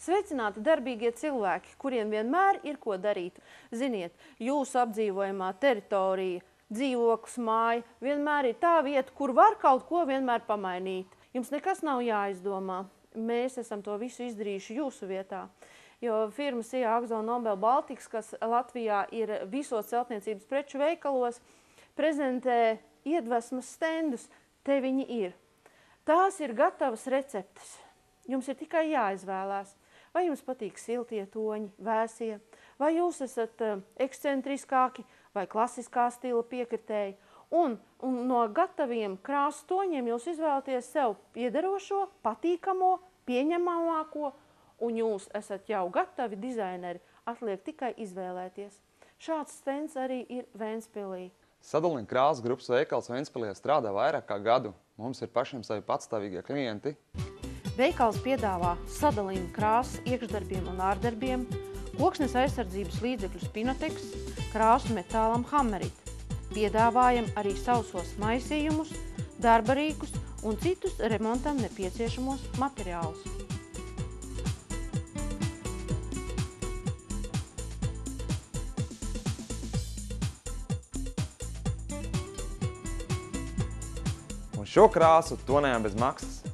Sveicināti darbīgie cilvēki, kuriem vienmēr ir ko darīt. Ziniet, jūsu apdzīvojamā teritorija, dzīvoklis, māja vienmēr ir tā vieta, kur var kaut ko vienmēr pamainīt. Jums nekas nav jāizdomā. Mēs esam to visu izdarījuši jūsu vietā. Jo firma SIA Akzo Nobel Baltics, kas Latvijā ir visos celtniecības preču veikalos, prezentē iedvesmas stendus. Te viņi ir. Tās ir gatavas receptes. Jums ir tikai jāizvēlās. Vai jums patīk siltie toņi, vēsie, vai jūs esat ekscentriskāki vai klasiskā stila piekritēji. Un no gataviem krāsu toņiem jūs izvēlaties sev piederošo, patīkamo, pieņemamāko, un jūs esat jau gatavi dizaineri, atliek tikai izvēlēties. Šāds stends arī ir Ventspilī. Sadalījuma krāsu grupas veikals Ventspilī strādā vairāk kā gadu. Mums ir pašiem savi patstāvīgie klienti. Veikals piedāvā sadalījuma krāsas iekšdarbiem un ārdarbiem, koksnes aizsardzības līdzekļus Pinotex, krāsu metālam Hammerit. Piedāvājam arī sausos maisījumus, darba rīkus un citus remontam nepieciešamos materiālus. Un šo krāsu tonējam bez maksas.